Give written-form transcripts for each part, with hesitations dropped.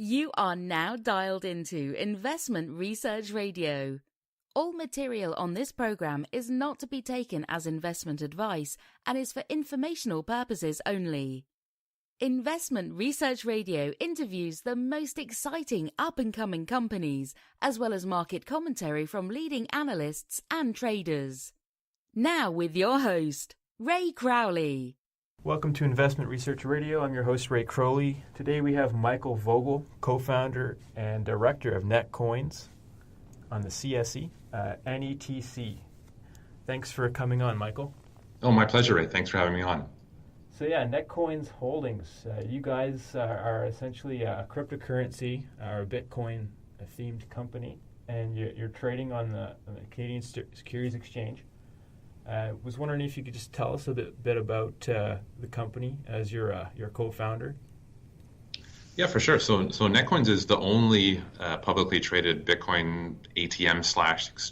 You are now dialed into Investment Research Radio. All material on this program is not to be taken as investment advice and is for informational purposes only. Investment Research Radio interviews the most exciting up-and-coming companies, as well as market commentary from leading analysts and traders. Now with your host, Ray Crowley. Welcome to Investment Research Radio. I'm your host, Ray Crowley. Today we have Michael Vogel, co-founder and director of Netcoins on the CSE, NETC. Thanks for coming on, Michael. Oh, my pleasure, Ray. Thanks for having me on. So yeah, Netcoins Holdings. You guys are essentially a cryptocurrency or a Bitcoin-themed company, and you're trading on the Canadian Securities Exchange. Was wondering if you could just tell us a bit about the company as your co-founder. Yeah, for sure. So Netcoins is the only publicly traded Bitcoin ATM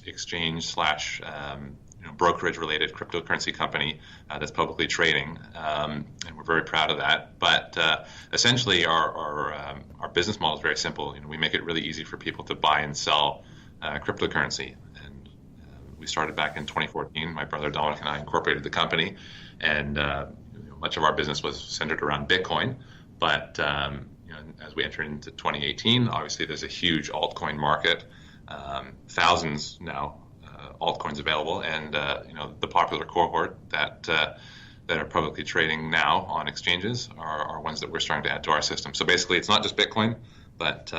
/ exchange / brokerage related cryptocurrency company that's publicly trading, and we're very proud of that. But essentially, our business model is very simple. We make it really easy for people to buy and sell cryptocurrency. We started back in 2014. My brother Dominic and I incorporated the company, and much of our business was centered around Bitcoin. But as we entered into 2018, obviously there's a huge altcoin market, thousands now altcoins available, and the popular cohort that are publicly trading now on exchanges are ones that we're starting to add to our system. So basically, it's not just Bitcoin, but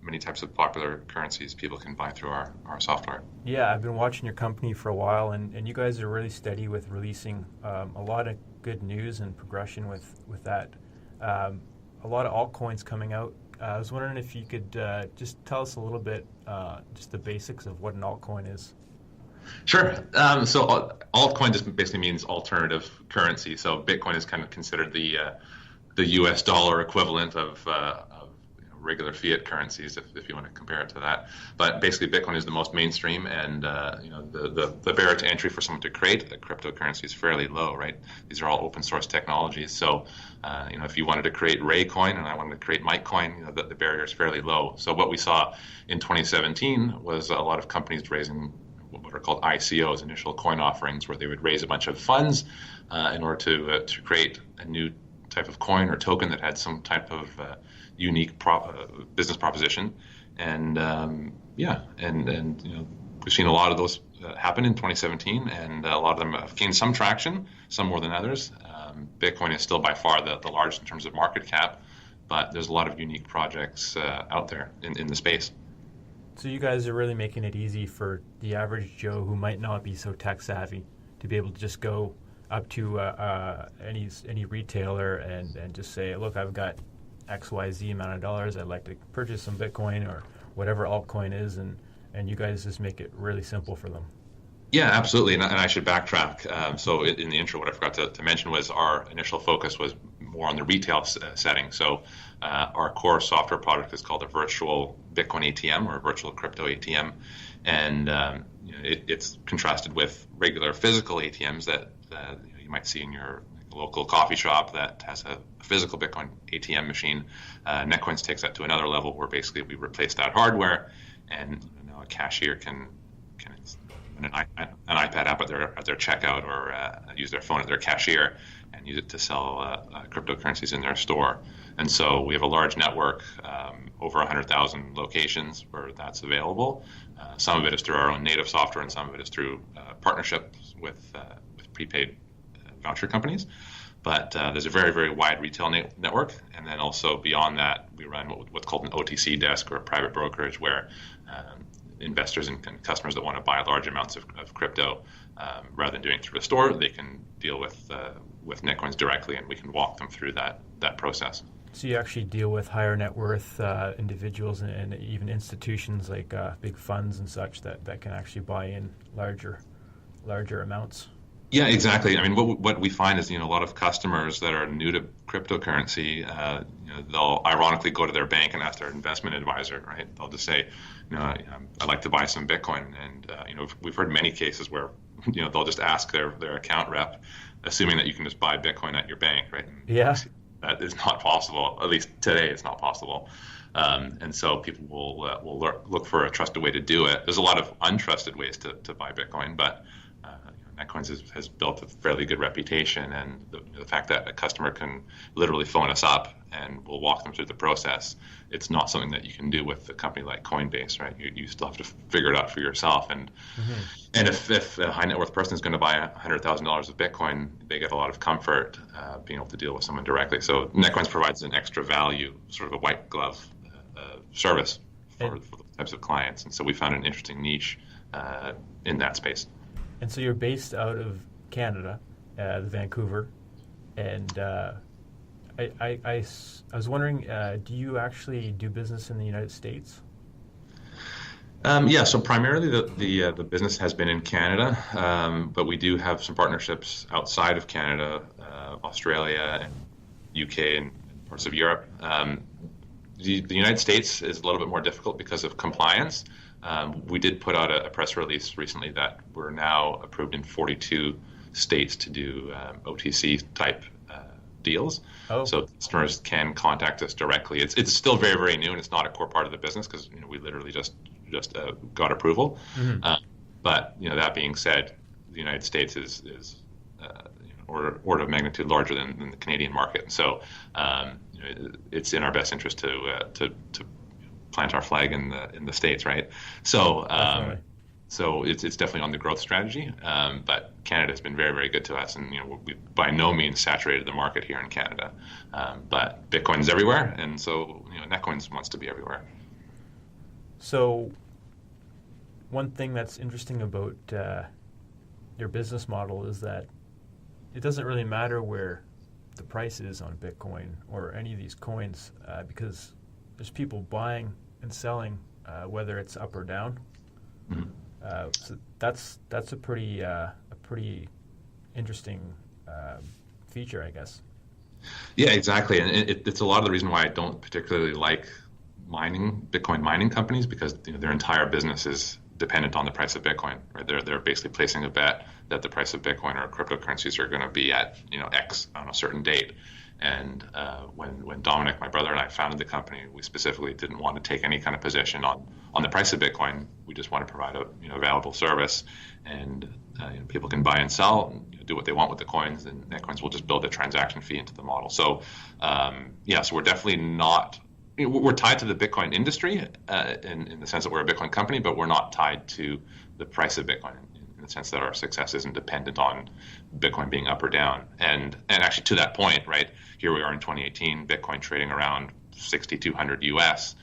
many types of popular currencies people can buy through our software. Yeah, I've been watching your company for a while, and you guys are really steady with releasing a lot of good news and progression with that. A lot of altcoins coming out. I was wondering if you could just tell us a little bit, just the basics of what an altcoin is. Sure. So altcoin just basically means alternative currency. So Bitcoin is kind of considered the U.S. dollar equivalent of regular fiat currencies, if you want to compare it to that. But basically, Bitcoin is the most mainstream, and the barrier to entry for someone to create a cryptocurrency is fairly low, right? These are all open source technologies. So, if you wanted to create Raycoin and I wanted to create Mikecoin, the barrier is fairly low. So what we saw in 2017 was a lot of companies raising what are called ICOs, initial coin offerings, where they would raise a bunch of funds in order to create a new type of coin or token that had some type of unique business proposition, and we've seen a lot of those happen in 2017, and a lot of them have gained some traction, some more than others. Bitcoin is still by far the largest in terms of market cap, but there's a lot of unique projects out there in the space. So you guys are really making it easy for the average Joe who might not be so tech savvy to be able to just go up to any retailer and just say, look, I've got XYZ amount of dollars, I'd like to purchase some Bitcoin or whatever altcoin is, and you guys just make it really simple for them. Yeah, absolutely, and I should backtrack. So in the intro, what I forgot to mention was our initial focus was more on the retail setting. So our core software product is called a virtual Bitcoin ATM or virtual crypto ATM, and it's contrasted with regular physical ATMs that you might see in your local coffee shop that has a physical Bitcoin ATM machine. Netcoins takes that to another level, where basically we replace that hardware, and now a cashier can an iPad app at their checkout, or use their phone at their cashier and use it to sell cryptocurrencies in their store. And so we have a large network, over 100,000 locations where that's available. Some of it is through our own native software, and some of it is through partnerships with prepaid voucher companies. But there's a very, very wide retail network. And then also beyond that, we run what's called an OTC desk, or a private brokerage, where investors and customers that want to buy large amounts of crypto, rather than doing it through a store, they can deal with Netcoins directly, and we can walk them through that process. So you actually deal with higher net worth individuals and even institutions like big funds and such that can actually buy in larger amounts. Yeah, exactly. I mean, what we find is, a lot of customers that are new to cryptocurrency, they'll ironically go to their bank and ask their investment advisor, right? They'll just say, I'd like to buy some Bitcoin. And, we've heard many cases where, they'll just ask their account rep, assuming that you can just buy Bitcoin at your bank, right? And yeah. That is not possible. At least today, it's not possible. And so people will look for a trusted way to do it. There's a lot of untrusted ways to buy Bitcoin, but Netcoins has built a fairly good reputation, and the fact that a customer can literally phone us up and we'll walk them through the process. It's not something that you can do with a company like Coinbase, right? You still have to figure it out for yourself. And if a high net worth person is going to buy $100,000 of Bitcoin, they get a lot of comfort being able to deal with someone directly. So Netcoins provides an extra value, sort of a white glove service for the types of clients. And so we found an interesting niche in that space. And so you're based out of Canada, Vancouver, and I was wondering, do you actually do business in the United States? Yeah, so primarily the business has been in Canada, but we do have some partnerships outside of Canada, Australia, and UK, and parts of Europe. The United States is a little bit more difficult because of compliance. We did put out a press release recently that we're now approved in 42 states to do OTC type deals. Oh. So customers can contact us directly. It's still very, very new, and it's not a core part of the business because we literally just got approval. But that being said, the United States is order of magnitude larger than the Canadian market. So it's in our best interest to plant our flag in the States, right? So so it's definitely on the growth strategy, but Canada has been very, very good to us, and we by no means saturated the market here in Canada, but Bitcoin's everywhere, and so Netcoins wants to be everywhere. So one thing that's interesting about your business model is that it doesn't really matter where the price is on Bitcoin or any of these coins, because there's people buying and selling, whether it's up or down. So that's a pretty interesting feature, I guess. Yeah, exactly, and it's a lot of the reason why I don't particularly like Bitcoin mining companies, because their entire business is dependent on the price of Bitcoin. Right? They're basically placing a bet that the price of Bitcoin or cryptocurrencies are going to be at X on a certain date. And when Dominic, my brother, and I founded the company, we specifically didn't want to take any kind of position on the price of Bitcoin. We just want to provide a valuable service, and people can buy and sell and do what they want with the coins, and Netcoins will just build a transaction fee into the model. So so we're definitely not. We're tied to the Bitcoin industry in the sense that we're a Bitcoin company, but we're not tied to the price of Bitcoin in the sense that our success isn't dependent on Bitcoin being up or down. And actually, to that point, right, here we are in 2018, Bitcoin trading around 6,200 US.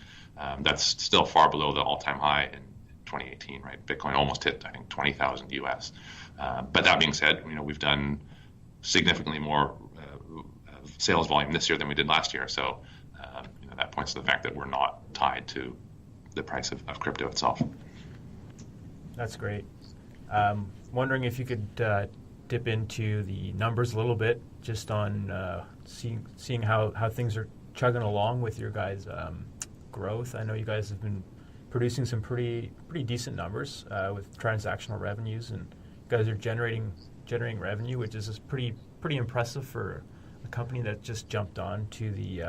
That's still far below the all-time high in 2018, right? Bitcoin almost hit, I think, 20,000 US. But that being said, we've done significantly more sales volume this year than we did last year. So that points to the fact that we're not tied to the price of crypto itself. That's great. Wondering if you could dip into the numbers a little bit, just on seeing how things are chugging along with your guys' growth. I know you guys have been producing some pretty decent numbers with transactional revenues, and you guys are generating revenue, which is pretty impressive for a company that just jumped on to the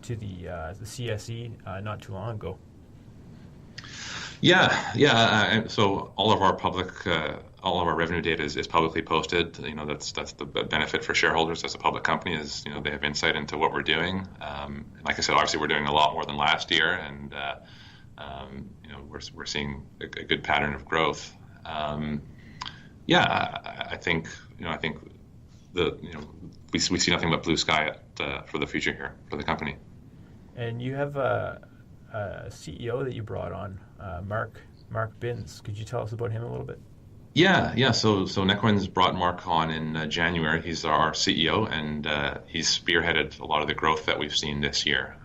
CSE not too long ago. So all of our revenue data is publicly posted. That's the benefit for shareholders as a public company is they have insight into what we're doing. Like I said, obviously we're doing a lot more than last year, and we're seeing a good pattern of growth. I think we see nothing but blue sky for the future here for the company. And you have a CEO that you brought on, Mark Binns. Could you tell us about him a little bit? Yeah. So Netcoins brought Mark on in January. He's our CEO, and he's spearheaded a lot of the growth that we've seen this year.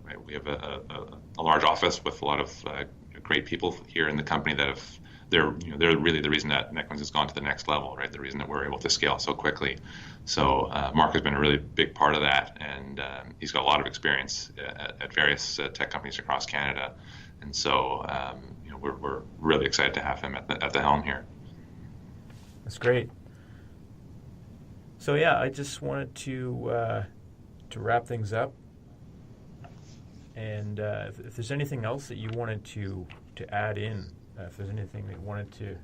Right? We have a large office with a lot of great people here in the company that they're really the reason that Netcoins has gone to the next level, right? The reason that we're able to scale so quickly. So Mark has been a really big part of that, and he's got a lot of experience at various tech companies across Canada, and so we're really excited to have him at the helm here. That's great. So I just wanted to wrap things up. And if there's anything else that you wanted to add in, if there's anything that you wanted to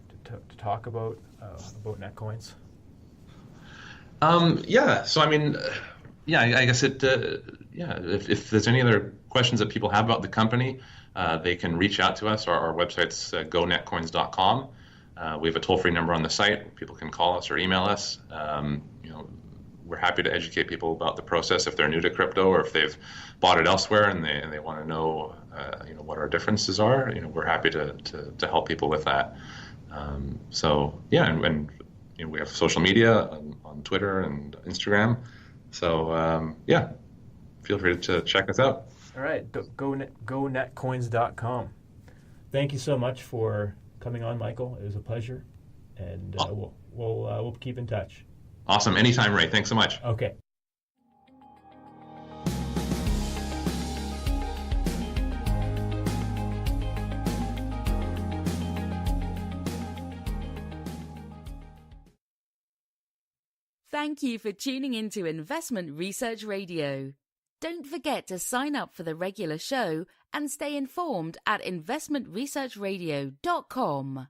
talk about Netcoins. Yeah. So, I mean, I guess if there's any other questions that people have about the company, they can reach out to us. Our website's gonetcoins.com. We have a toll-free number on the site. People can call us or email us. We're happy to educate people about the process if they're new to crypto or if they've bought it elsewhere and they want to know, what our differences are. We're happy to help people with that. And we have social media on Twitter and Instagram. So feel free to check us out. All right, gonetcoins.com. Thank you so much for coming on, Michael. It was a pleasure, and we'll keep in touch. Awesome. Anytime, Ray. Thanks so much. Okay. Thank you for tuning into Investment Research Radio. Don't forget to sign up for the regular show and stay informed at investmentresearchradio.com.